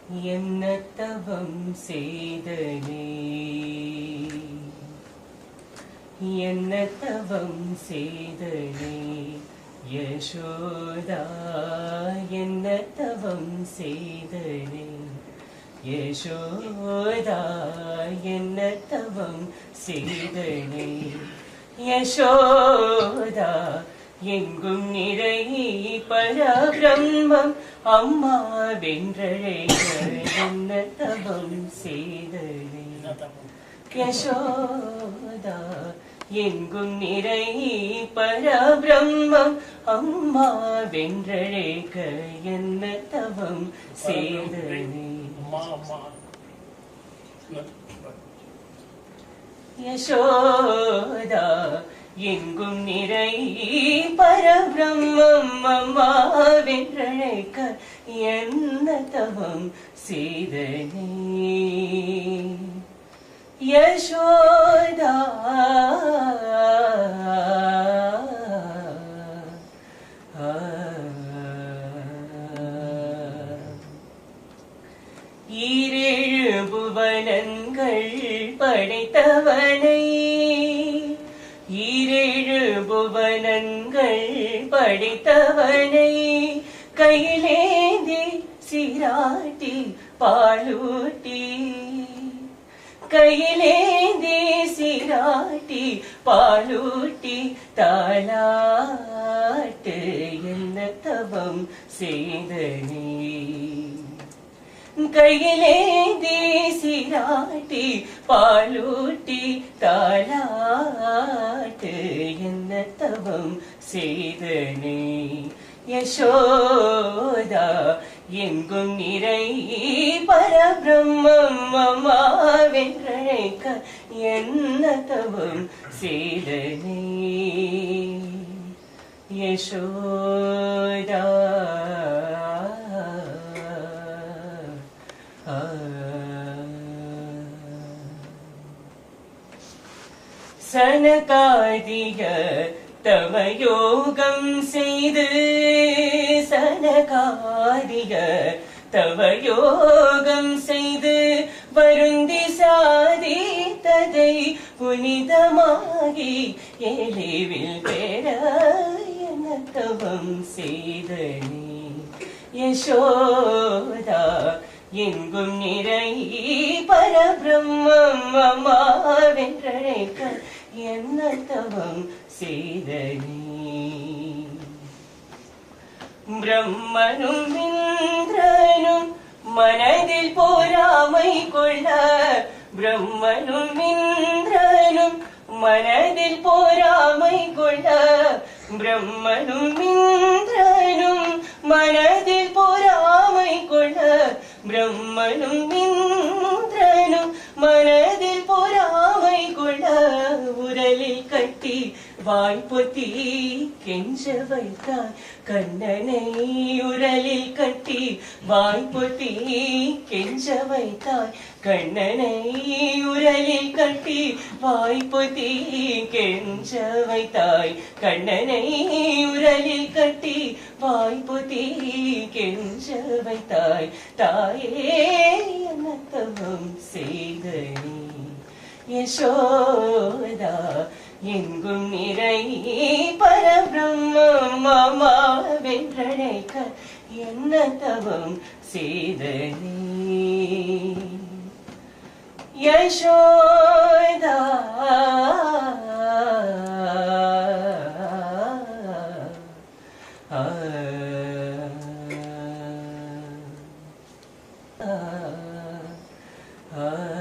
என்ன தவம் செய்தனே, என்ன தவம் செய்தனே யசோதா, என்ன தவம் செய்தனே யசோதா, என்ன தவம் செய்தனே யசோதா. எங்கும் நிறை பரபிரம்மம் அம்மா வென்றழைக்க என்ன தவம் செய்தனே யசோதா. எங்கும் நிறை பரபிரம்மம் அம்மா வென்றழைக்க என்ன தவம் செய்தனே யசோதா. எங்கும் நிறை பரபிரம்மம் அம்மா வென்றழைக்க என்ன தவம் செய்தனே யசோதா. ஈரேழு புவனங்கள் படைத்தவனை, ஈரேழு புவனங்கள் படைத்தவனை கையிலேந்தி சீராட்டி பாலூட்டி, கையிலேந்தி சீராட்டி பாலூட்டி தாலாட்டு என்ன தவம் செய்தனே, கையிலேந்தி சீராட்டி பாலூட்டி தாலாட்டு என்ன தவம் செய்தனே யசோதா. எங்கும் நிறை பரபிரம்மம் அம்மா வென்றழைக்க என்ன தவம் செய்தனே யசோதா. சனகாதிக தவயோகம் செய்து, சனகாதிக தவயோகம் செய்து வருந்தி சாதித்ததை புனிதமாகி எளிவில் பெற என்ன தவம் செய்தனே யசோதா. எங்கும் நிறை பரபிரம்மம் அம்மா வென்றழைக்க என்ன தவம் செய்தனே பிரம்மனும் இந்திரனும் மனதில் போராமை கொள்ள, பிரம்மனும் இந்திரனும் மனதில் போராமை கொள்ள, பிரம்மனும் இந்திரனும் மனதில் போராமை கொள்ள, பிரம்மனும் இந்திரனும் மனதில் பொறாமை கொள்ள உரலில் கட்டி வாய்ப்பொத்தி கெஞ்ச வைத்தாய் கண்ணனை, உரலில் கட்டி வாய்ப்பொத்தி கெஞ்ச வைத்தாய் கண்ணனை, உரலில் கட்டி வாய்ப்பொத்தி கெஞ்ச வைத்தாய் கண்ணனை, உரலில் கட்டி வாய்ப்பொத்தி கெஞ்ச வைத்தாய் தாயே என்ன தவம் செய்தனே யசோதா. எங்கும் நிறை பரபிரம்மம் அம்மா வென்றழைக்க என்ன தவம் செய்தனே யசோதா. Ah